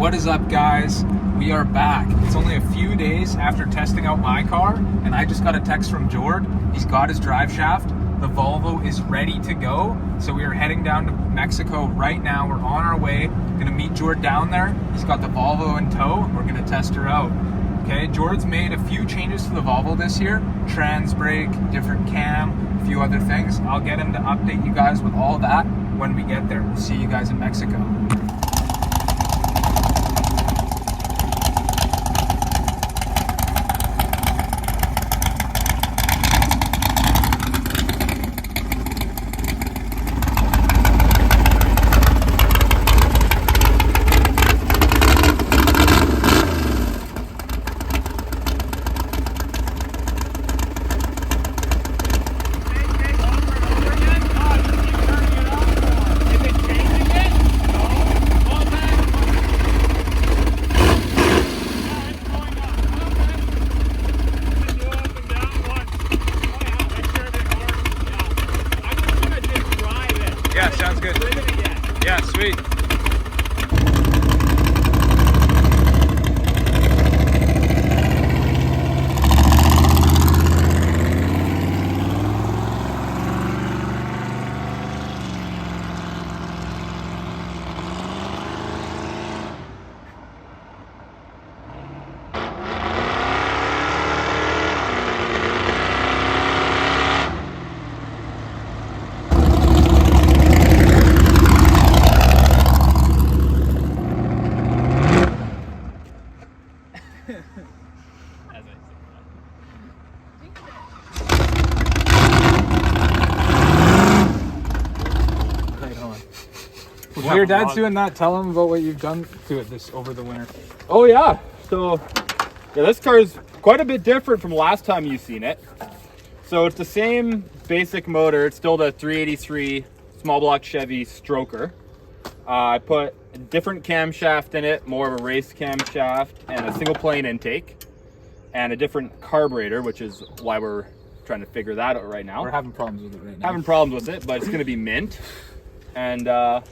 What is up, guys? We are back. It's only a few days after testing out my car, and I just got a text from Jord. He's got his drive shaft. The Volvo is ready to go. So we are heading down to Mexico right now. We're on our way. Gonna meet Jord down there. He's got the Volvo in tow. We're gonna test her out. Okay, Jord's made a few changes to the Volvo this year. Trans brake, different cam, a few other things. I'll get him to update you guys with all that when we get there. We'll see you guys in Mexico. Yeah, sounds good. Yeah, sweet. While your dad's doing that, tell him about what you've done to it this over the winter. Oh yeah, so yeah, this car is quite a bit different from last time you've seen it. So it's the same basic motor. It's still the 383 small block Chevy stroker. I put a different camshaft in it, more of a race camshaft, and a single plane intake, and a different carburetor, which is why we're trying to figure that out right now. We're having problems with it right now. Having problems with it, but it's going to be mint. And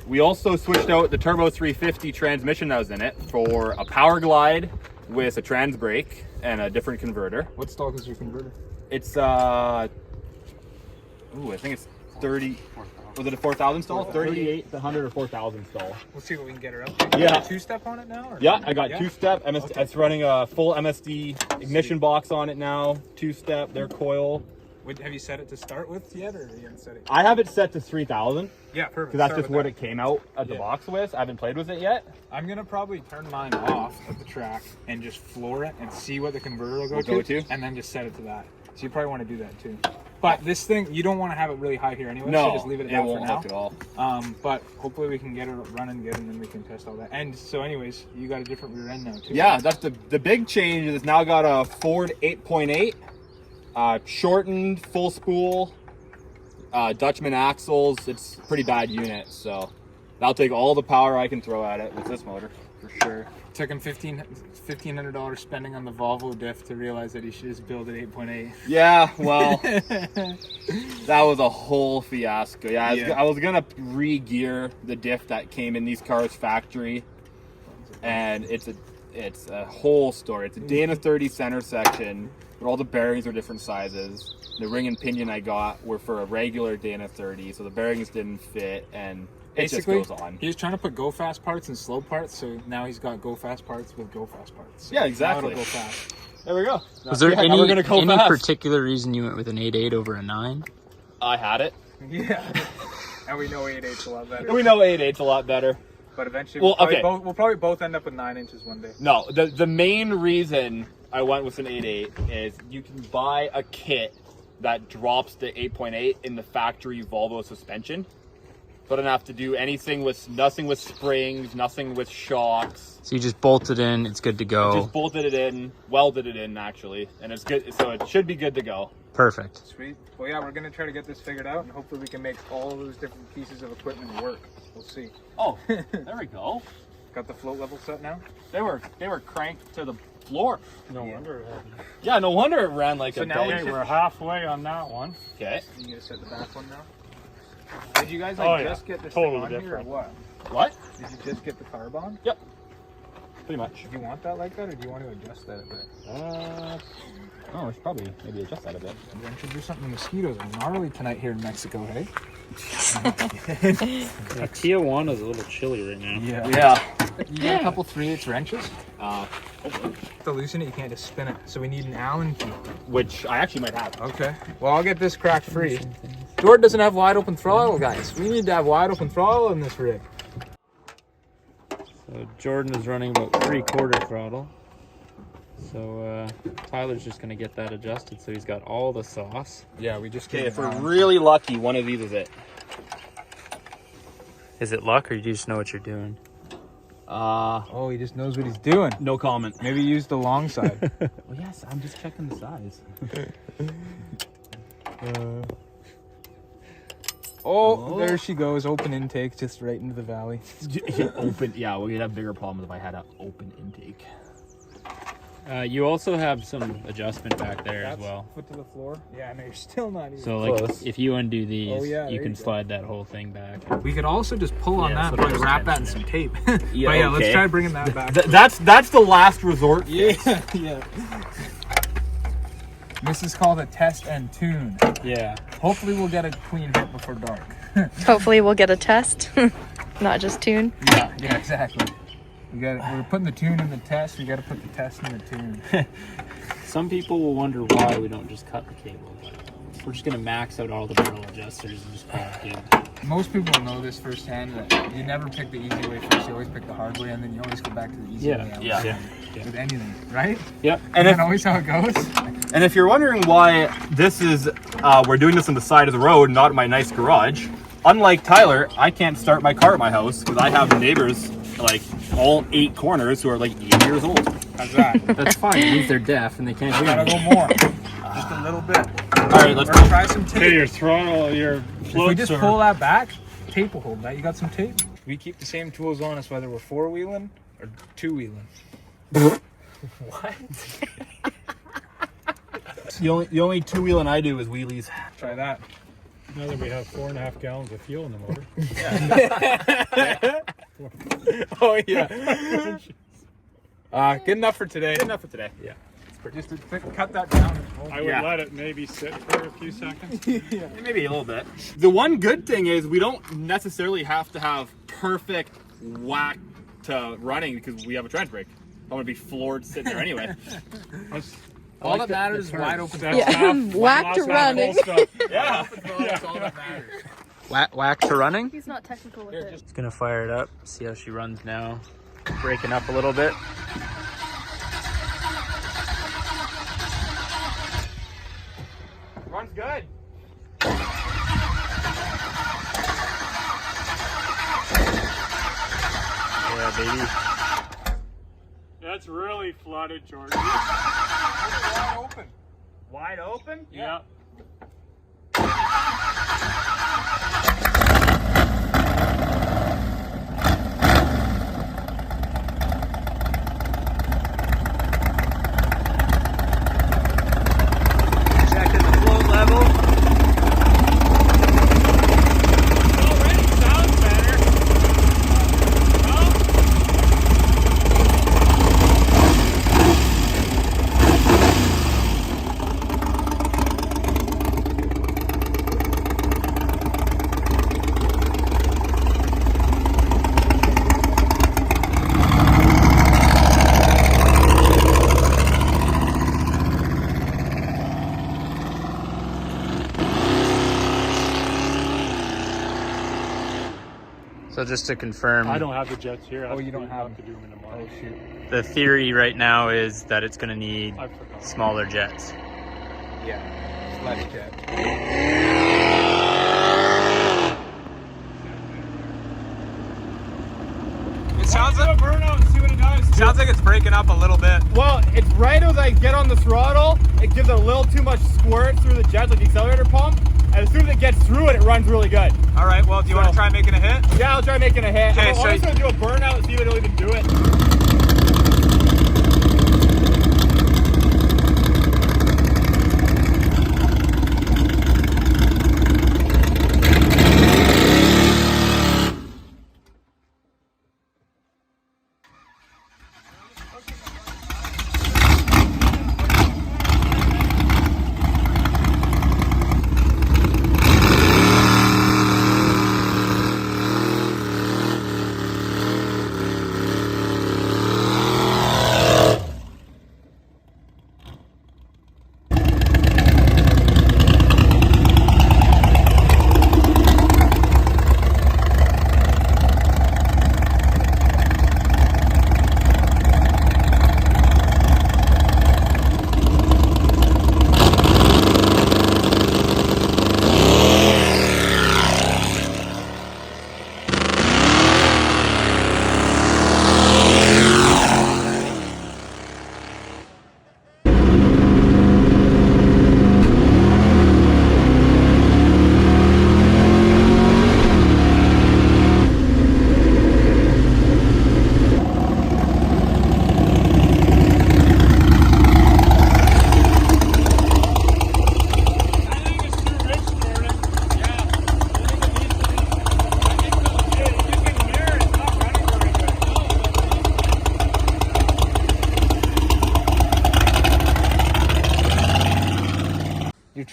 we also switched out the turbo 350 transmission that was in it for a power glide with a trans brake and a different converter. What stock is your converter? It's I think it's 30. Was it a 4,000 stall? 38 to 100 or 4,000 stall. We'll see what we can get her up to. Yeah. Two-step on it now? Or Yeah, I got two-step. Okay. It's running a full MSD ignition box on it now. Two-step, their coil. Have you set it to start with yet, or you haven't set it? I have it set to 3,000. Yeah, perfect. Because that's just what it came out at the box with. I haven't played with it yet. I'm gonna probably turn mine off at the track and just floor it and see what the converter will go to, and then just set it to that. So you probably want to do that too. But this thing, you don't want to have it really high here anyway. No, so just leave it at that won't for now. look at all. But hopefully we can get it running good, and then we can test all that. And so, anyways, you got a different rear end now too. Yeah, that's the big change. Is it's now got a Ford 8.8. Shortened, full spool, Dutchman axles. It's a pretty bad unit, so that'll take all the power I can throw at it with this motor, for sure. Took him $1,500 spending on the Volvo diff to realize that he should just build an 8.8. Yeah, well, that was a whole fiasco. Yeah, I was gonna re-gear the diff that came in these cars factory, and it's a whole story. It's a Dana 30 center section. Where all the bearings are different sizes. The ring and pinion I got were for a regular Dana 30, so the bearings didn't fit, and basically, it just goes on. He was trying to put go fast parts and slow parts, so now he's got go fast parts with go fast parts. So yeah, exactly. Now it'll go fast. There we go. Was there any particular reason you went with an 8.8 over a 9? I had it. Yeah. And we know 8.8's a lot better. We know 8.8's a lot better. But eventually, well, we'll probably both end up with 9 inches one day. No, the main reason I went with an 8.8 is you can buy a kit that drops the 8.8 in the factory Volvo suspension. So I don't have to do nothing with springs, nothing with shocks. So you just bolted in, it's good to go. Just bolted it in, welded it in actually, and it's good. So it should be good to go. Perfect. Sweet. Well, yeah, we're gonna try to get this figured out, and hopefully we can make all of those different pieces of equipment work. We'll see. Oh, there we go. Got the float level set now? They were cranked to the floor. No wonder it happened. Yeah, no wonder it ran like so a now we're halfway on that one. Okay. You gonna set the back one now? Did you guys just get this thing on here or what? What? Did you just get the carb on? Yep. pretty much. Do you want that like that, or do you want to adjust that a bit? Oh, I should probably maybe adjust that a bit. Then should do something. The mosquitoes are gnarly tonight here in Mexico, hey? Yeah, Tijuana's a little chilly right now. Yeah. You got a couple 3/8 wrenches? To loosen it, you can't just spin it. So we need an Allen key. Which I actually might have. Okay. Well, I'll get this crack free. Jord doesn't have wide open throttle, guys. We need to have wide open throttle in this rig. So Jordan is running about 3/4 throttle. So Tyler's just gonna get that adjusted so he's got all the sauce. Yeah, we just Okay, if we're really lucky, one of these is it. Is it luck or you just know what you're doing? Oh, he just knows what he's doing. No comment. Maybe use the long side. Well, yes, I'm just checking the size. Oh, there she goes. Open intake, just right into the valley. Open, yeah, we'd have bigger problems if I had an open intake. You also have some adjustment back there as well. Foot to the floor. Yeah, no, you're still not even So like close. if you undo these, Oh, yeah, you there can you go. slide that whole thing back. We could also just pull on Yeah, that that's and what I was wrap that in mentioning. some tape. Yeah, But yeah, okay. let's try bringing that back. That's the last resort. Yeah. This is called a test and tune. Yeah. Hopefully we'll get a clean hit before dark. Hopefully we'll get a test, not just tune. Yeah, exactly. We're putting the tune in the test. We got to put the test in the tune. Some people will wonder why we don't just cut the cable. We're just gonna max out all the barrel adjusters and just cut the cable. Most people know this firsthand that you never pick the easy way first. You always pick the hard way, and then you always go back to the easy way. out. Yeah. With anything, right? Yep. And Isn't that always how it goes? And if you're wondering why this is, we're doing this on the side of the road, not in my nice garage. Unlike Tyler, I can't start my car at my house because I have neighbors, like all 8 corners, who are like 80 years old. How's that? That's fine. It means they're deaf and they can't hear Gotta me. go more. Just a little bit. All right, let's Or go. try some tape. Hey, your throttle, your If we floats just are... pull that back, tape will hold that. You got some tape? We keep the same tools on us whether we're 4-wheeling or 2-wheeling. What? The only 2-wheeling I do is wheelies. Try that. Now that we have 4.5 gallons of fuel in the motor. Oh yeah. Good enough for today. Good enough for today. Yeah. Just to cut that down. I would let it maybe sit for a few seconds. Maybe a little bit. The one good thing is we don't necessarily have to have perfect whack to running because we have a trench brake. I'm gonna be floored sitting there anyway. All that matters is wide open. Yeah, whack to running. Yeah. That's all that matters. Whack to running. He's not technical with it. Just gonna fire it up. See how she runs now. Breaking up a little bit. Runs good. Yeah, baby. That's really flooded, Jordan. Wide open. Wide open? Yeah. Checking the float level. Already sounds better. So just to confirm, I don't have the jets here. Oh, you don't have to them. do them in the morning. Oh shoot. the theory right now is that it's gonna need I forgot. smaller jets. Yeah. Less jet. It sounds like burnout and see what it does. sounds like it's breaking up a little bit. Well, it's right as I get on the throttle, it gives a little too much squirt through the jets, like the accelerator pump. And as soon as it gets through it, it runs really good. All right. Well, do you want to try making a hit? Yeah, I'll try making a hit. Okay, I'm so- also gonna do a burnout and see if it'll even do it.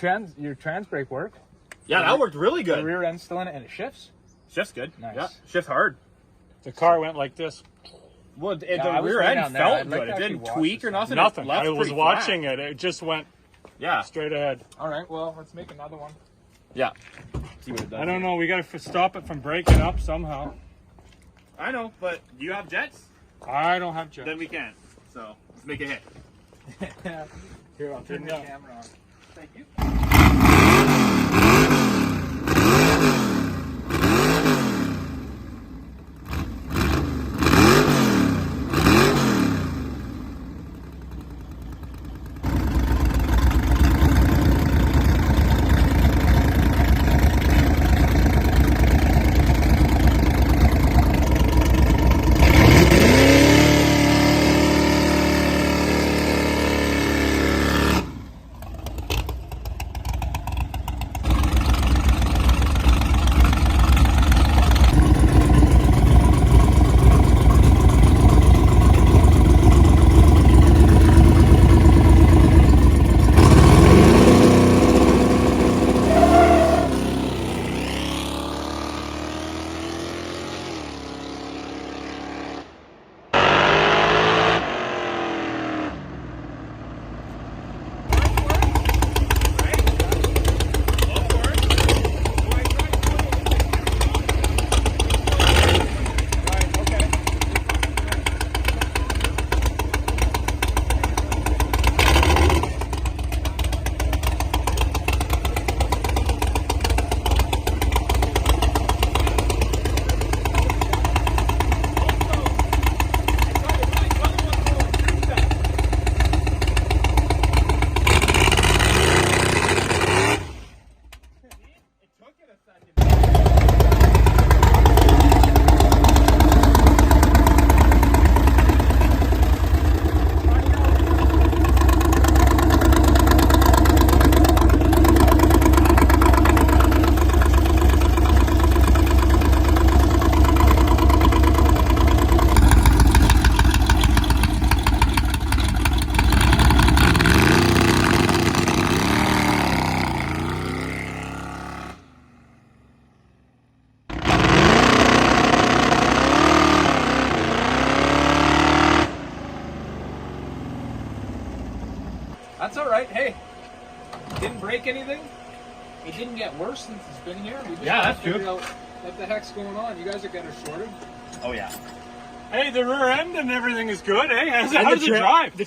your trans brake work? Yeah, that worked really The good. rear end's still in it and it shifts? Shifts good. Nice. Yeah, shifts hard. The car went like this. Well, I the was rear right end down there. felt I'd like good. to It actually didn't watch tweak this or now. nothing. Nothing. It left I was pretty watching flat. it. It just went Yeah. straight ahead. All right, well, let's make another one. Yeah. See what it does. I don't know. We got to stop it from breaking up somehow. I know, but do you have jets? I don't have jets. Then we can't. So let's make a hit. Here, I'll turn the Yeah. camera on. Thank you. That's all right. Hey, didn't break anything. It didn't get worse since it's been here. We just Yeah, gotta that's figure good. out what the heck's going on. You guys are getting shorted. Oh yeah. Hey, the rear end and everything is good. Hey, how And does it drive?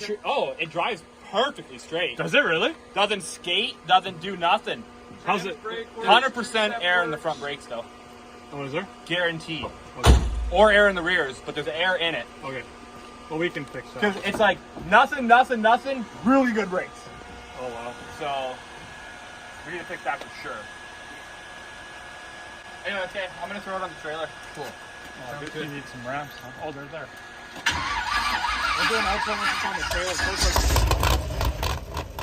It drives perfectly straight. Does it really? Doesn't skate. Doesn't do nothing. How's it? 100% air in the front brakes though. What is there? Guaranteed. Okay. Or air in the rears, but there's air in it. Okay. Well, we can fix that. Because it's like nothing, really good brakes. Oh wow. So we need to fix that for sure. Anyway, okay, I'm gonna throw it on the trailer. Cool. Oh, good. You need some ramps. Huh? Oh, they're there. We're doing outside on the trailer.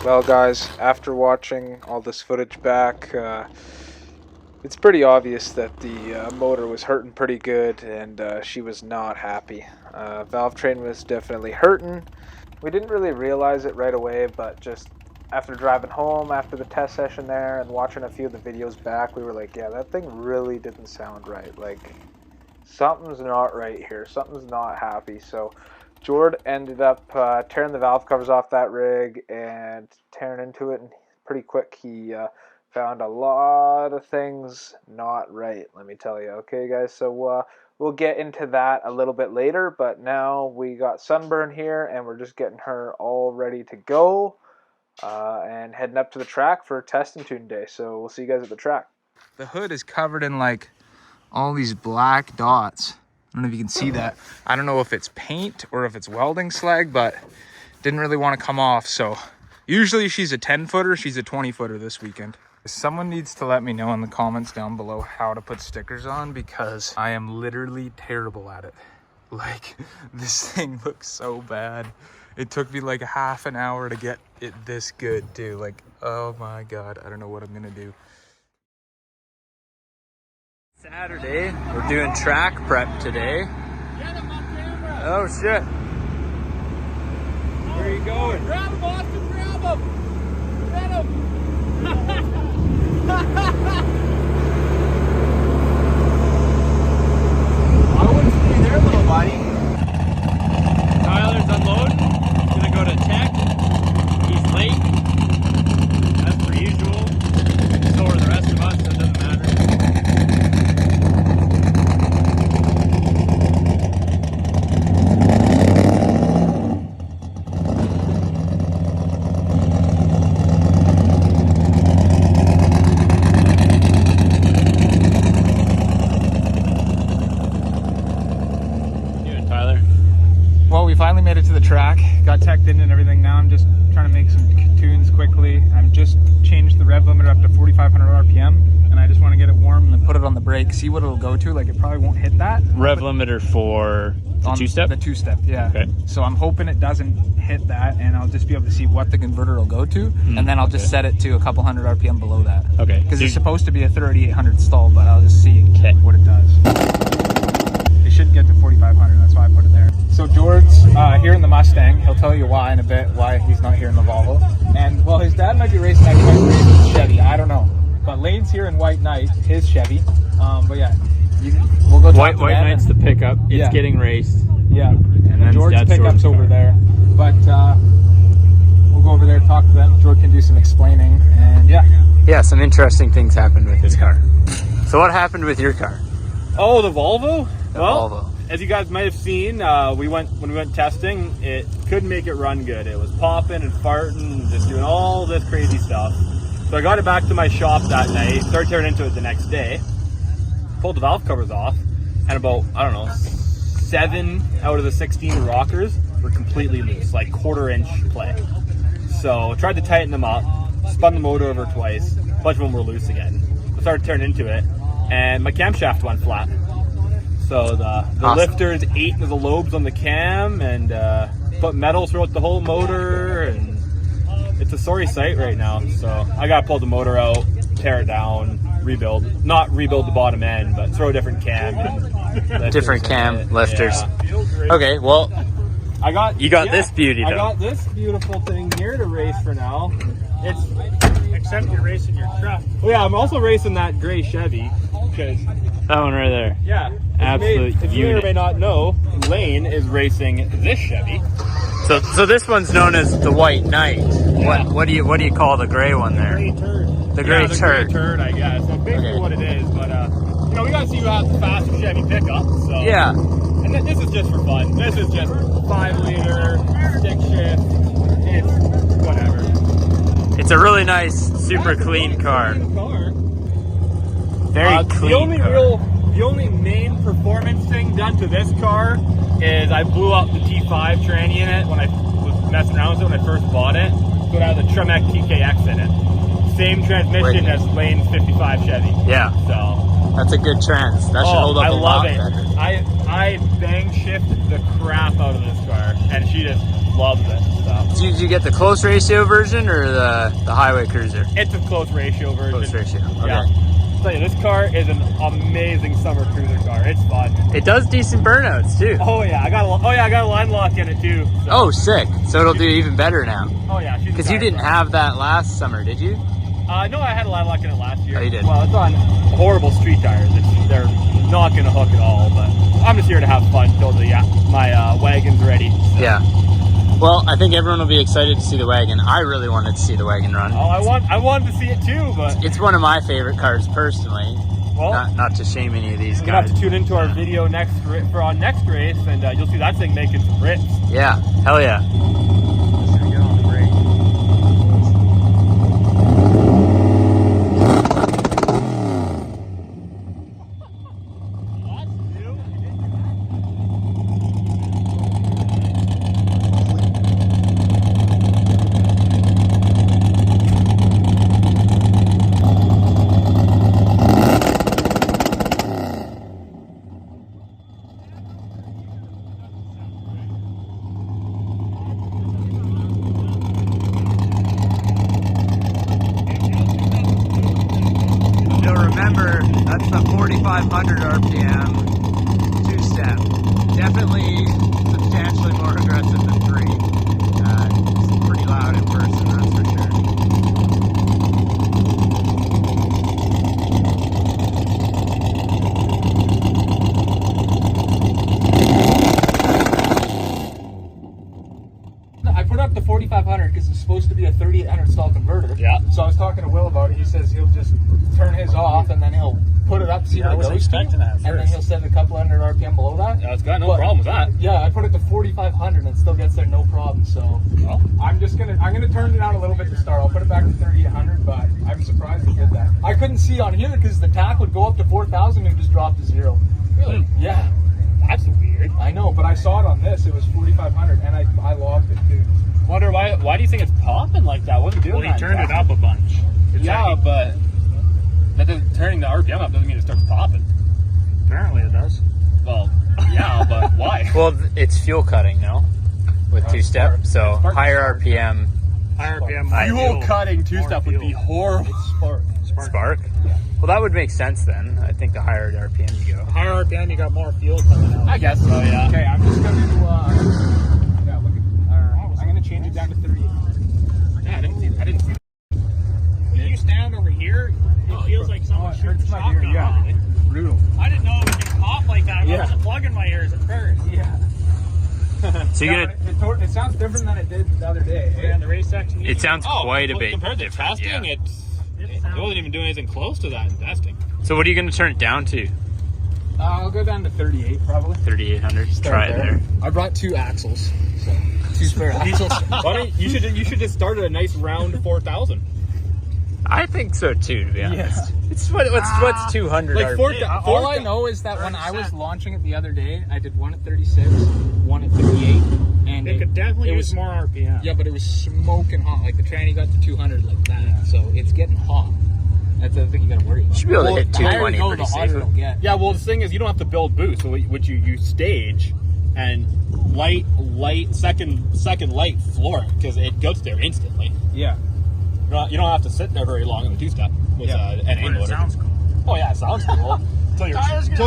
Well, guys, after watching all this footage back, it's pretty obvious that the motor was hurting pretty good, and she was not happy. Valve train was definitely hurting. We didn't really realize it right away, but just after driving home, after the test session there, and watching a few of the videos back, we were like, yeah, that thing really didn't sound right. Like, something's not right here. Something's not happy. So Jord ended up tearing the valve covers off that rig and tearing into it, and pretty quick he found a lot of things not right, let me tell you. Okay, guys, so we'll get into that a little bit later, but now we got Sunburn here, and we're just getting her all ready to go and heading up to the track for test and tune day. So we'll see you guys at the track. The hood is covered in like all these black dots. I don't know if you can see that. I don't know if it's paint or if it's welding slag, but didn't really want to come off. So usually she's a 10-footer, she's a 20-footer this weekend. Someone needs to let me know in the comments down below how to put stickers on, because I am literally terrible at it. Like, this thing looks so bad. It took me like half an hour to get it this good too. Like, oh my God, I don't know what I'm gonna do. Saturday, we're doing track prep today. Get him on camera. Oh shit. Where are you going? Grab him, Austin, grab him. Get him. I wouldn't stay there, little buddy. Tyler's unloading. He's gonna go to tech. He's late. As per usual. So are the rest of us, so it doesn't matter. Well, we finally made it to the track, got teched in and everything. Now I'm just trying to make some tunes quickly. I'm just changed the rev limiter up to 4,500 RPM, and I just want to get it warm and put it on the brake, see what it'll go to. Like, it probably won't hit that. Rev limiter for the two-step? The two-step, yeah. Okay. So I'm hoping it doesn't hit that, and I'll just be able to see what the converter will go to, and then I'll just set it to a couple hundred RPM below that. Okay. Because it's supposed to be a 3,800 stall, but I'll just see what it does. It should get to 4,500, that's why I put it there. So George's here in the Mustang. He'll tell you why in a bit, why he's not here in the Volvo. And, well, his dad might be racing that White Knight Chevy, I don't know. But Lane's here in White Knight, his Chevy. But yeah, we'll go talk to White them. Knight's the pickup. It's getting raced. Yeah, And then George's pickup's over there. But we'll go over there, talk to them. George can do some explaining, and yeah. Yeah, some interesting things happened with his car. So what happened with your car? Oh, the Volvo? Volvo. As you guys might have seen, when we went testing, it couldn't make it run good. It was popping and farting, just doing all this crazy stuff. So I got it back to my shop that night, started tearing into it the next day, pulled the valve covers off, and about, I don't know, 7 out of the 16 rockers were completely loose, like 1/4 inch play. So tried to tighten them up, spun the motor over twice, a bunch of them were loose again. I started tearing into it, and my camshaft went flat. So the lifters ate into the lobes on the cam and put metal throughout the whole motor, and it's a sorry sight right now. So I gotta pull the motor out, tear it down, rebuild. Not rebuild the bottom end, but throw a different cam and Different cam, lifters. Yeah. Okay, well, You got this beauty, I though. got this beautiful thing here to race for now. Except you're racing your truck. Well, yeah, I'm also racing that gray Chevy. Because, that one right there. yeah. Absolute If you may or unit. may not know, Lane is racing this Chevy. So this one's known as the White Knight. What do you call the gray one there? Gray turd. The gray the turd. Gray turd, I guess. So basically Okay. what it is, but we gotta see who has the fastest Chevy pickup. So Yeah. And this is just for fun. This is just 5-liter stick shift. It's whatever. It's a really nice, super clean car. Very clean car. The only main performance thing done to this car is I blew up the T5 tranny in it when I was messing around with it when I first bought it. So it had the Tremec TKX in it. Same transmission as Lane's 55 Chevy. Yeah, So that's a good trans. That should hold up I a love lot it. better. I bang shifted the crap out of this car, and she just loves it. So Did you get the close ratio version or the highway cruiser? it's a close ratio version. Close ratio. Okay. Yeah. I'll tell you, this car is an amazing summer cruiser car. It's fun. It does decent burnouts too. Oh yeah, I got a line lock in it too. So. Oh, sick. So it'll do even better now. Oh yeah, Because you didn't have that last summer, did you? No, I had a line lock in it last year. Oh, you did? Well, it's on horrible street tires. They're not going to hook at all. But I'm just here to have fun until my wagon's ready. So. Yeah. Well, I think everyone will be excited to see the wagon. I really wanted to see the wagon run. Oh, I wanted to see it too, but It's one of my favorite cars personally. well, Not to shame any of these you're gonna guys. have to tune into our video next race, and you'll see that thing making some rips. Yeah, hell yeah. Just gonna get on the brake. You'll remember that's the 4,500 RPM two-step. Definitely substantially more aggressive than 3. It's pretty loud in person, that's for sure. 4500 because it's supposed to be a 3800 stall converter. Yeah. So I was talking to Will about it. He says he'll just turn his off and then he'll put it up, see what it goes to, and then he'll set a couple hundred RPM below that. Yeah, it's got no problem with that. Yeah, I put it to 4500 and it still gets there no problem. So I'm gonna turn it down a little bit to start. I'll put it back to 3800, but I'm surprised it did that. I couldn't see on here because the tach would go up to 4000 and just drop to 0. Really? Yeah. That's weird. I know, but I saw it on this. It was 4500 and I logged it too. Wonder why do you think it's popping like that? What are you doing? Well, he turned it up a bunch. Yeah, but that doesn't, turning the RPM up doesn't mean it starts popping. Apparently it does. Well, yeah, but why? Well, it's fuel cutting, no? With two-step, so higher RPM. Higher RPM. more Fuel cutting two-step would be horrible. Spark? Yeah. Well, that would make sense then. I think the higher the RPM you go. Higher RPM, you got more fuel coming out. I guess so, yeah. Okay, I'm just gonna yeah, look at, I'm gonna change it down to 30. Yeah, I didn't see that. When you stand over here, it feels like someone shooting a shotgun. Yeah, brutal. I didn't know it would just pop like that. I wasn't plugging my ears at first. Yeah. So you're gonna. It sounds different than it did the other day. Yeah, in the race section. It sounds quite a bit compared to different. testing. Yeah. It wasn't even doing anything close to that in testing. So what are you gonna turn it down to? I'll go down to 38 probably. 3800. Try it there. I brought 2 axles. So 2 spare axles. Why don't you should just start at a nice round 4000. I think so too, to be honest. It's what's 200 Like RPM? All I know is that when I was launching it the other day, I did one at 36, one at 38, and It could definitely it use was more RPM. Yeah, but it was smoking hot. Like the tranny got to 200 like that, so it's getting hot. That's the thing you gotta worry about. You should be able to hit the higher 220 you go, pretty the hotter safe. it'll get. Yeah, well the thing is you don't have to build boost, so what you stage and light second light floor it because it goes there instantly. Yeah. You don't have to sit there very long in the two-step with an But A it motor. sounds cool. Oh yeah, it sounds cool. Until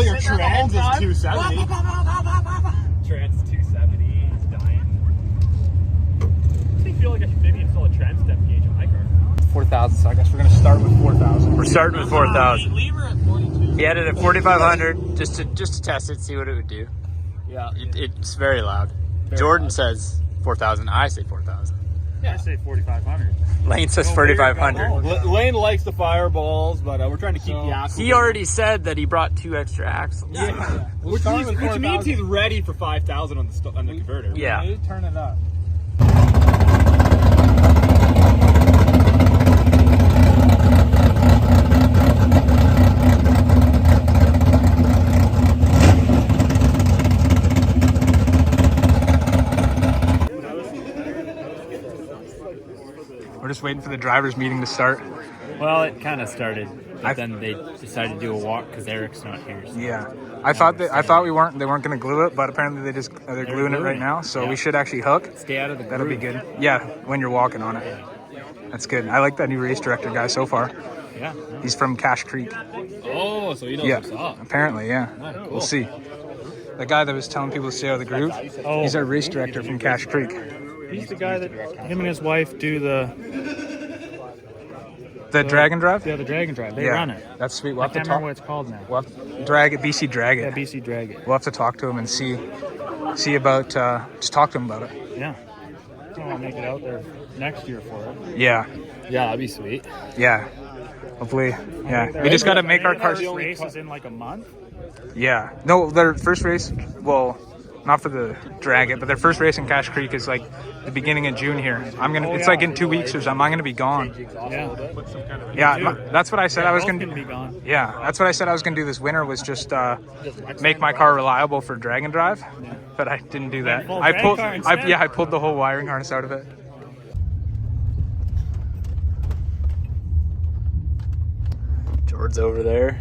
your trans is 270. Trans 270, he's dying. I feel like I should maybe install a trans step gauge on my car. 4,000. So I guess we're gonna start with 4,000. We're starting with 4,000. Leave her at 42. He had it at 4,500 just to test it, see what it would do. Yeah. It's very loud. Jordan says 4,000. I say 4,000. I say 4,500. Lane says 4,500. Lane likes the fireballs, but we're trying to keep the axles. He already said that he brought 2 extra axles. Yeah. Which means he's ready for 5,000 on the converter. Yeah. We turn it up. We're just waiting for the drivers' meeting to start. Well, it kind of started, but then they decided to do a walk because Eric's not here. So. Yeah, I thought they weren't going to glue it, but apparently they're gluing it right now. So we should actually hook. Stay out of the groove. That'll be good. Yeah, when you're walking on it. That's good. I like that new race director guy so far. Yeah. He's from Cache Creek. Oh, so he knows what's up. Apparently, yeah. Cool. We'll see. The guy that was telling people to stay out of the groove, he's our race director from Cache Creek. He's the guy that him and his wife do the drag and drive? Yeah, the drag and drive. They run it. That's sweet. We'll I have to can't talk. remember what it's called now. We'll have to drag it, BC drag it. Yeah, BC drag it. We'll have to talk to him and see about, just talk to him about it. Yeah. I want to make it out there next year for it. Yeah. Yeah, that'd be sweet. Yeah. Hopefully, yeah. We just got to make our cars. First race is in like a month. Yeah. No, their first race, well, not for the drag it, but their first race in Cache Creek is like the beginning of June here. It's like in 2 weeks or something. I'm gonna be gone. Yeah. Yeah, that's what I said I was gonna be do. gone. Yeah, that's what I said I was gonna do this winter was just make my car reliable for drag and drive, but I didn't do that. Full I drag pulled, car instead? I pulled the whole wiring harness out of it. George's over there.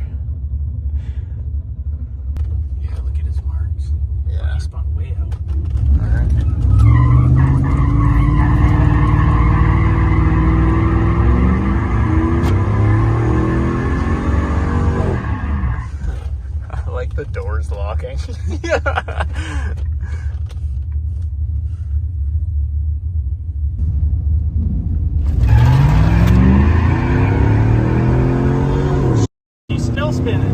Yeah, look at his marks. Yeah. He spun way out. I like the doors locking. Yeah. He's still spinning.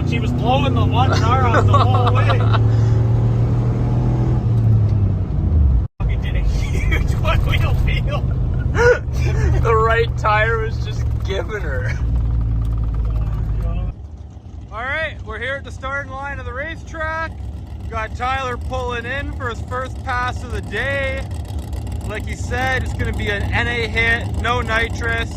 She was blowing the one car out the whole way. Fucking did a we're here at the starting line of the racetrack. Got Tyler pulling in for his first pass of the day. Like he said, it's gonna be an NA hit, no nitrous.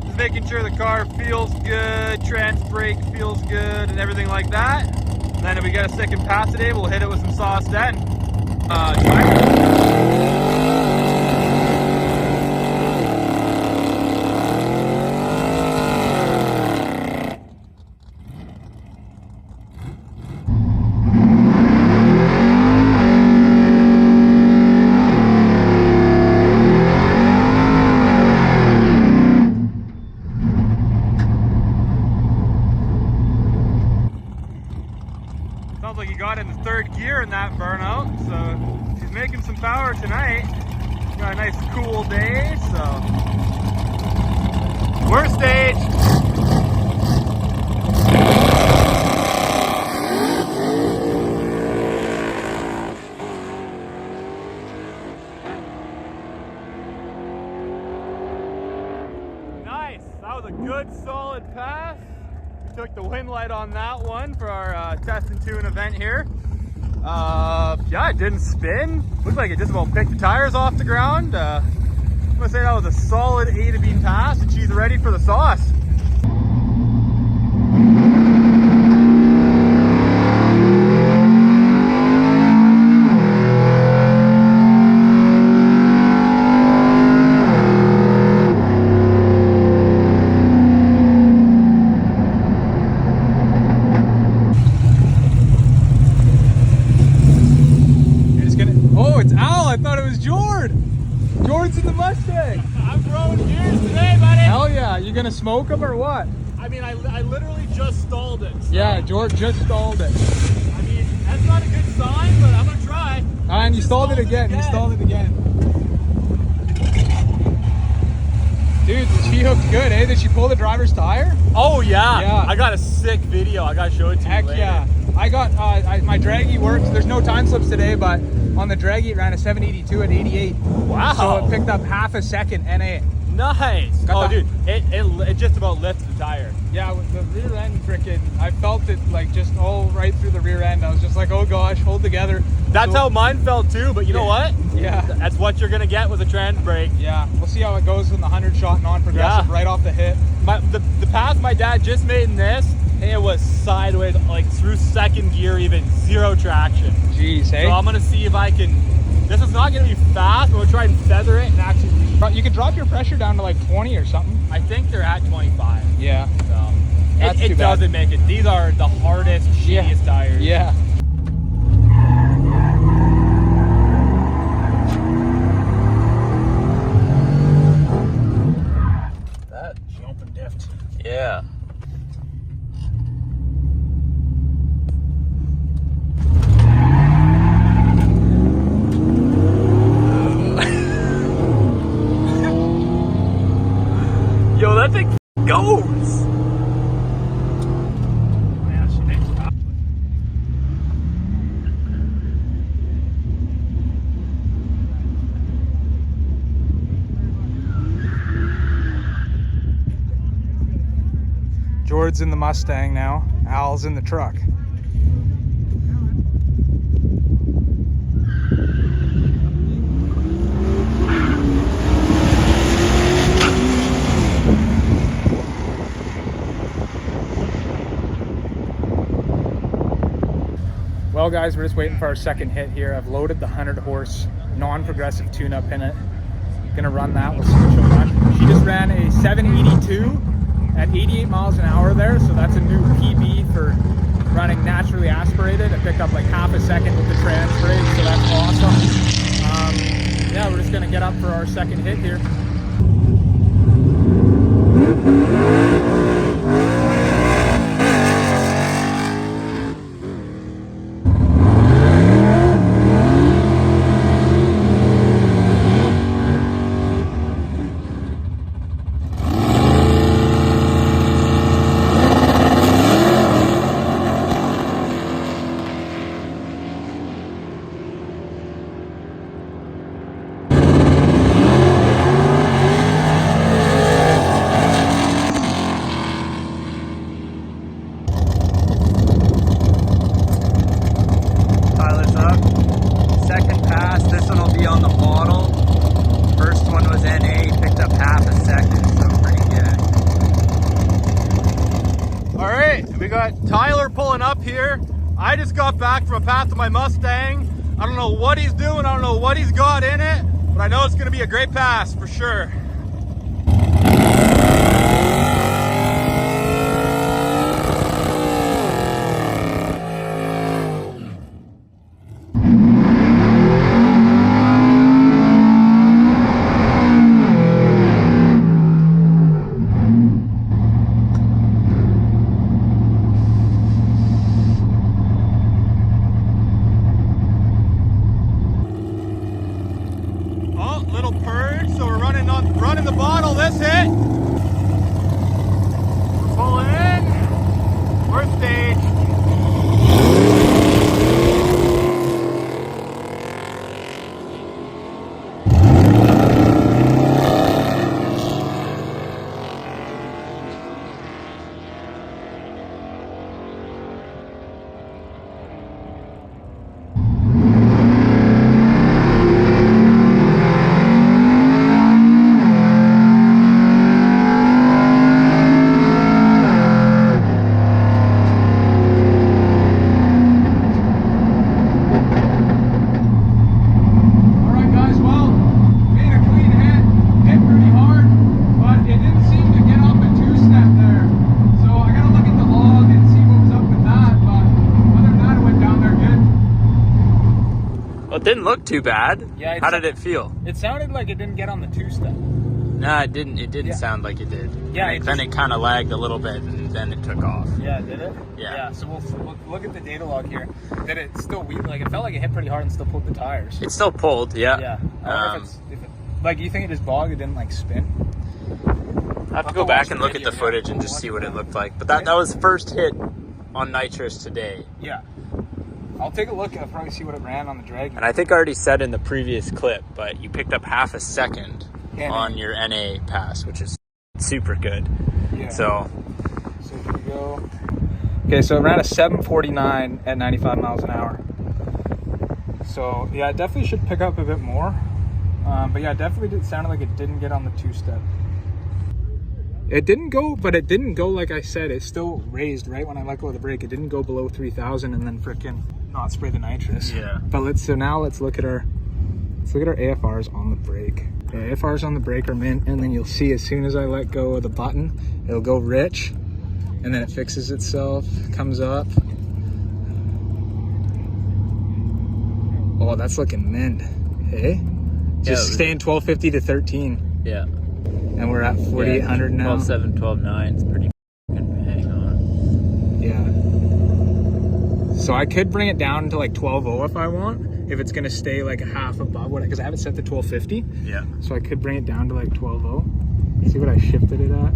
Just making sure the car feels good, trans brake feels good, and everything like that. And then if we get a second pass today, we'll hit it with some sauce then. Sounds like he got in the third gear in that burnout, so he's making some power tonight. Got a nice cool day, so we're staged. Nice, that was a good solid pass. Took the wind light on that one for our test and tune event here. Yeah, it didn't spin. Looked like it just about picked the tires off the ground. I'm gonna say that was a solid A to B pass, and she's ready for the sauce. I thought it was Jord. Jord's in the Mustang. I'm throwing gears today, buddy. Hell yeah. You gonna smoke him or what? I mean, I literally just stalled it. So. Yeah, Jord just stalled it. I mean, that's not a good sign, but I'm gonna try. And you stalled it again. You stalled it again. Dude, she hooked good, eh? Did she pull the driver's tire? Oh yeah. Yeah. I got a sick video. I gotta show it to you later. Yeah. I got my draggy works. There's no time slips today, but on the draggy it ran a 782 at 88. Wow. So it picked up half a second NA. Nice. Dude, it just about lifts the tire. Yeah, with the rear end frickin', I felt it like just all right through the rear end. I was just like, oh gosh, hold together. That's how mine felt too, but you know what? Yeah. That's what you're gonna get with a trans brake. Yeah, we'll see how it goes in the 100 shot non-progressive right off the hit. The pass my dad just made in this, it was sideways, like through second gear even, zero traction. Jeez, hey? So I'm gonna see if I can, this is not gonna be fast, but we'll try and feather it and actually you can drop your pressure down to like 20 or something. I think they're at 25. Yeah. So That's it doesn't make it. These are the hardest, shittiest tires. Yeah. That jumping dift. Yeah. Yo, that thing goes. Man, she makes top. Jord's in the Mustang now. Al's in the truck. Well guys, we're just waiting for our second hit here. I've loaded the 100 horse non-progressive tune-up in it. Gonna run that, we'll see what she'll run. She just ran a 782 at 88 miles an hour there, so that's a new PB for running naturally aspirated. I picked up like half a second with the trans brake, so that's awesome. Yeah, we're just gonna get up for our second hit here. pass. This one will be on the bottle. First one was NA, picked up half a second, so pretty good. All right, we got Tyler pulling up here. I just got back from a pass with my Mustang. I don't know what he's doing, I don't know what he's got in it, but I know it's gonna be a great pass for sure. Little purge, so we're running the bottle this hit. We're pulling in. First stage. It didn't look too bad. Yeah, How did it feel? It sounded like it didn't get on the two-step. No, it didn't. It didn't sound like it did. Yeah, Then it kind of lagged a little bit, and then it took off. Yeah, did it? Yeah. So we'll look at the data log here. Did it still like it felt like it hit pretty hard and still pulled the tires? It still pulled. Yeah. Yeah. I wonder if it, like, do you think it just bogged? It didn't like spin? I have to go back and look at the footage and just see what it looked like. But that was first hit on nitrous today. Yeah. I'll take a look. I'll probably see what it ran on the drag. And I think I already said in the previous clip, but you picked up half a second on your NA pass, which is super good. Yeah. So here we go. Okay, so it ran a 749 at 95 miles an hour. So yeah, it definitely should pick up a bit more. But yeah, it definitely did sound like it didn't get on the two-step. It didn't go, but it didn't go like I said. It still raised right when I let go of the brake. It didn't go below 3,000 and then frickin' not spray the nitrous. Yeah. But let's look at our AFRs on the brake. The AFRs on the brake are mint, and then you'll see as soon as I let go of the button, it'll go rich, and then it fixes itself, comes up. Oh, that's looking mint. Hey, just staying 1250 to 13. yeah. And we're at 4,800 now. 12.7, 12.9. It's pretty hang on. Yeah. So I could bring it down to like 12.0 if I want, if it's gonna stay like a half above what, because I have it set to 1250. Yeah. So I could bring it down to like 12.0. See what I shifted it at?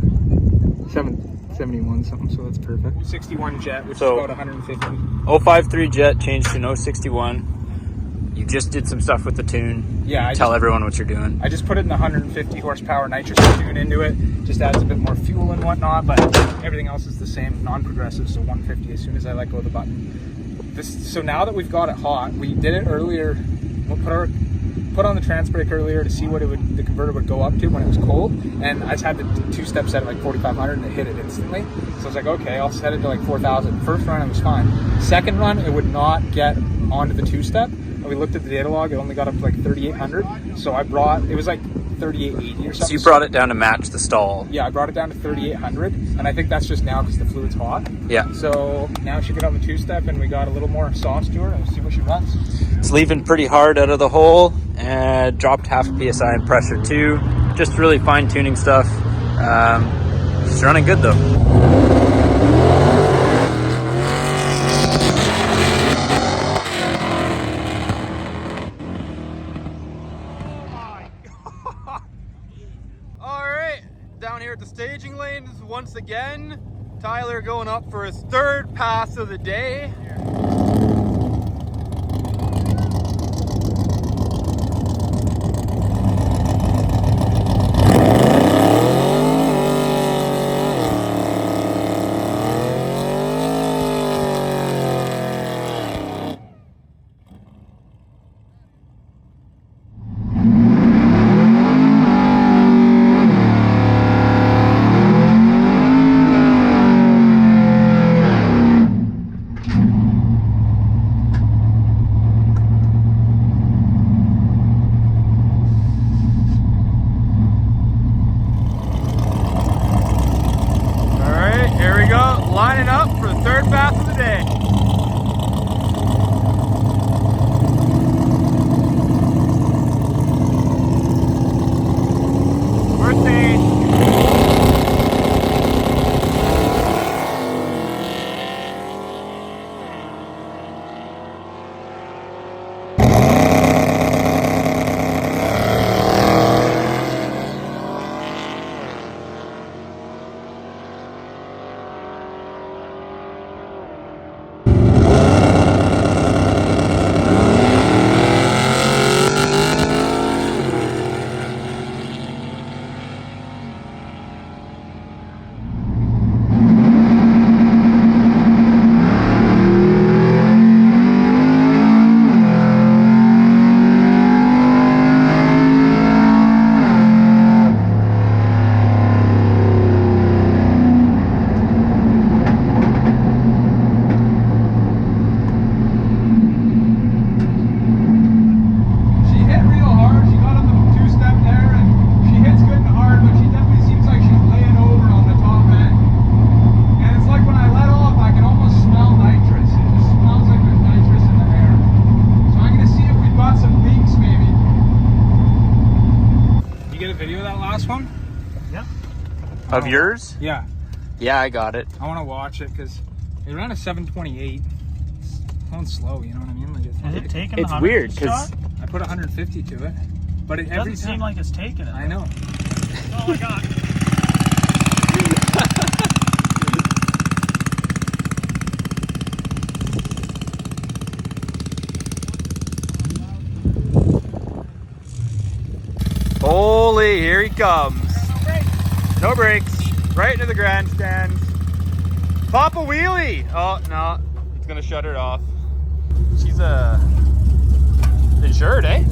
771 something, so that's perfect. 61 jet, which is about 150. 053 jet changed to 061. You just did some stuff with the tune. Yeah. Tell everyone what you're doing. I just put it in the 150 horsepower nitrous tune into it. Just adds a bit more fuel and whatnot, but everything else is the same, non-progressive, so 150 as soon as I let go of the button. So now that we've got it hot, we did it earlier. We'll put on the trans brake earlier to see what the converter would go up to when it was cold, and I just had the two-step set at like 4,500 and it hit it instantly. So I was like, okay, I'll set it to like 4,000. First run, it was fine. Second run, it would not get onto the two-step. We looked at the data log, it only got up to like 3,800. So it was like 3,880 or something. So you brought it down to match the stall. Yeah, I brought it down to 3,800, and I think that's just now because the fluid's hot. Yeah. So now she got on the two-step, and we got a little more sauce to her, and we'll see what she runs. It's leaving pretty hard out of the hole, and dropped half a PSI in pressure too. Just really fine-tuning stuff. It's running good though. Down here at the staging lanes once again. Tyler going up for his third pass of the day. up for the third bath of the day. Birthday. Of yours? Yeah. Yeah, I got it. I want to watch it because it ran a 728. It's going slow, you know what I mean? Like Is it taking It's the weird 100 because shot? I put 150 to it, but It every doesn't time seem like it's taking it. I know. Oh my god. Holy, here he comes. No brakes. Right into the grandstands. Pop a wheelie. Oh, no. It's going to shut her off. She's insured, eh?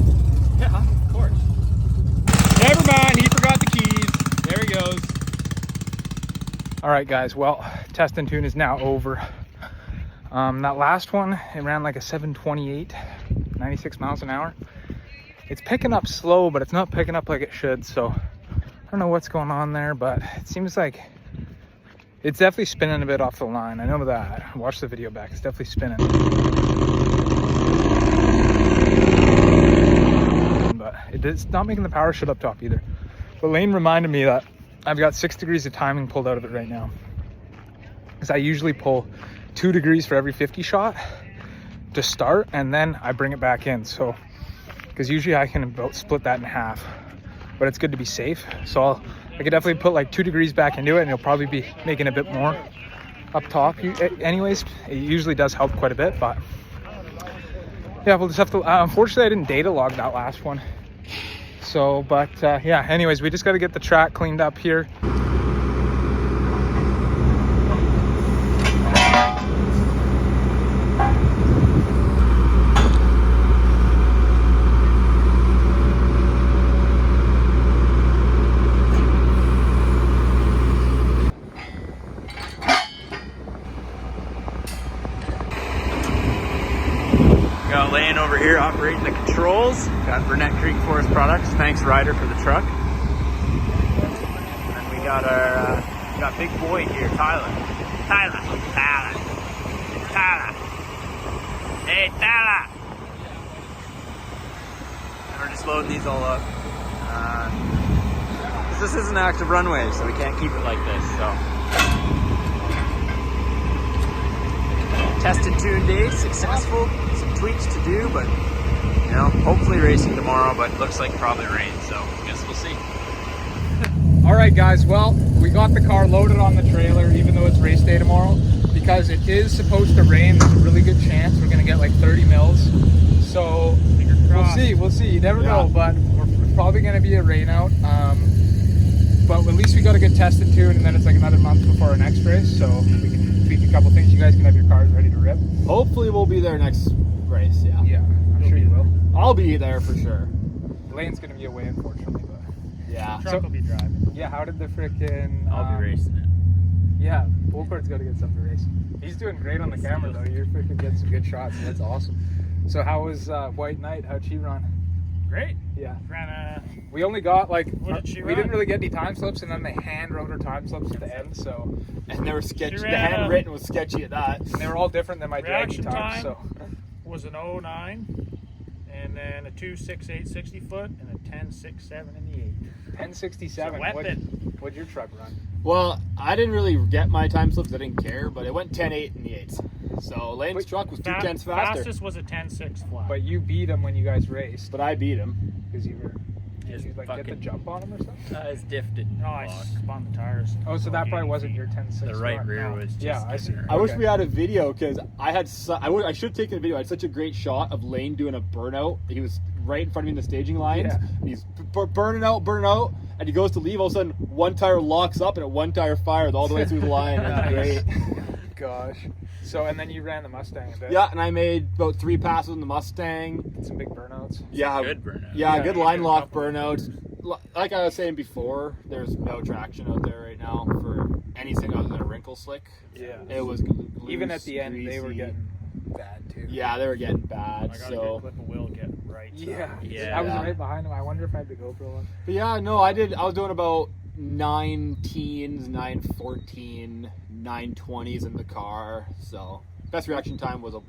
Yeah, of course. Never mind. He forgot the keys. There he goes. All right, guys. Well, test and tune is now over. That last one, it ran like a 728, 96 miles an hour. It's picking up slow, but it's not picking up like it should. So I don't know what's going on there, but it seems like it's definitely spinning a bit off the line. I know that. Watch the video back. It's definitely spinning. But it's not making the power shut up top either. But Lane reminded me that I've got 6 degrees of timing pulled out of it right now. Because I usually pull 2 degrees for every 50 shot to start, and then I bring it back in. So, because usually I can about split that in half. But it's good to be safe. So I could definitely put like 2 degrees back into it, and it'll probably be making a bit more up top. Anyways, it usually does help quite a bit, but yeah, we'll just have to, unfortunately I didn't data log that last one. So, but yeah, anyways, we just got to get the track cleaned up here. Got Lane over here operating the controls. Got Burnett Creek Forest Products. Thanks, Ryder, for the truck. And we got our got big boy here, Tyler. Tyler. Hey, Tyler. And we're just loading these all up. This is an active runway, so we can't keep it like this. So. Test and tune day, successful. Some tweaks to do, but you know, hopefully racing tomorrow, but looks like probably rain, so I guess we'll see. All right, guys, well, we got the car loaded on the trailer, even though it's race day tomorrow, because it is supposed to rain. There's a really good chance we're gonna get like 30 mils. So we'll see, you never know, but we're probably gonna be a rain out. But at least we got a good test and tune, and then it's like another month before our next race, so we can tweak a couple things. You guys can have your cars ready to rip. Hopefully we'll be there next race, yeah. Yeah, I'm sure you will. I'll be there for sure. Lane's gonna be away, unfortunately, but Yeah. Truck will be driving. yeah, how did the frickin' I'll be racing it. Yeah, Bullcourt's got to get something to race. He's doing great on the camera though. You're freaking getting some good shots. That's awesome. So how was White Knight? How'd she run? Great. Yeah. Ran a. We only got like, What did she we run? didn't really get any time slips, and then they hand wrote her time slips at the end, so. And they were sketchy. She The ran handwritten was sketchy at that. And they were all different than my draggy Reaction times, time so. was an 09, and then a 2.68 60 foot, and a 10.67 in the 8. 1067. It's a weapon. What'd your truck run? Well, I didn't really get my time slips. I didn't care, but it went 10.8 in the 8s. So Lane's truck was 2 tenths faster. Fastest was a 10.6 flat. But you beat him when you guys raced. But I beat him. Because you were. Just Did you like get the fucking- jump on him or something? His diff didn't no, I lock. spun the tires. Oh, so that probably wasn't your 10.6. The right front. rear No. was just Yeah, I see. getting I wish Okay. we had a video because I had. I should have taken a video. I had such a great shot of Lane doing a burnout. He was right in front of me in the staging lines. Yeah. And he's burning out, and he goes to leave. All of a sudden, one tire locks up and one tire fires all the way through the line. It was great. Gosh. So, and then you ran the Mustang a bit. Yeah, and I made about 3 passes in the Mustang. Did some big burnouts. Yeah, Good burnout. Yeah, Yeah, good you line did a lock couple. burnouts. Like I was saying before, there's no traction out there right now for anything other than a wrinkle slick. Yeah. It was Even loose, at the end, they were greasy. getting bad too. Yeah, they were getting bad. I got a So, good clip of Will getting right. Yeah. Yeah. I was right behind him. I wonder if I had the GoPro on. but yeah, no, I was doing about 9 teens, 9:14, 9:20s in the car. So best reaction time was a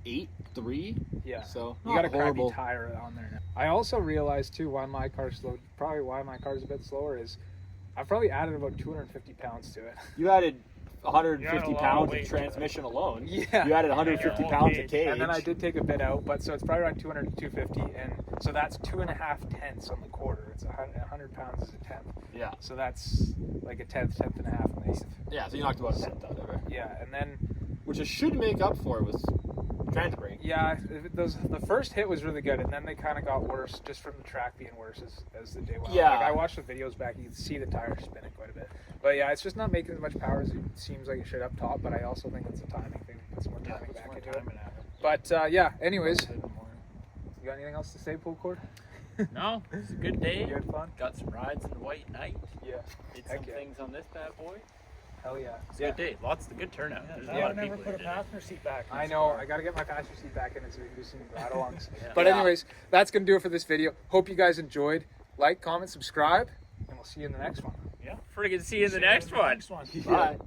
.183. Yeah. So You got a not horrible. crappy tire on there now. I also realized too why my car's slow. Probably why my car's a bit slower is I've probably added about 250 pounds to it. You added You 150 added a lot of pounds weight of to it. transmission alone. Yeah. You added 150 Yeah. pounds of Cage. cage. And then I did take a bit out, but so it's probably around 200 to 250, and so that's 2.5 tenths on the quarter. It's 100 pounds is a tenth, Yeah. so that's like a tenth and a half on the eighth. Yeah, so you knocked about a tenth out of it. Yeah, and then Which it should make up for was transit brake. yeah, the first hit was really good, and then they kind of got worse just from the track being worse as the day went on. Yeah. Like I watched the videos back, you can see the tires spinning quite a bit. But yeah, it's just not making as much power as it seems like it should up top. But I also think it's a timing thing. Put some more timing back into it. But yeah, anyways, you got anything else to say, Pool Cord? No, it's a good day. You had fun? Got some rides in the white knight. Yeah. Did Heck some yeah. things on this bad boy. Hell yeah. It's a good day. Lots of good turnout. There's a Yeah. lot of I never people put a here today. passenger seat back. in I this know. car. I got to get my passenger seat back in it so we can do some ride-alongs. Yeah. But Yeah. anyways, that's going to do it for this video. Hope you guys enjoyed. Like, comment, subscribe, and we'll see you in the next one. Yeah. Friggin' see you in the next one. Next one. Bye.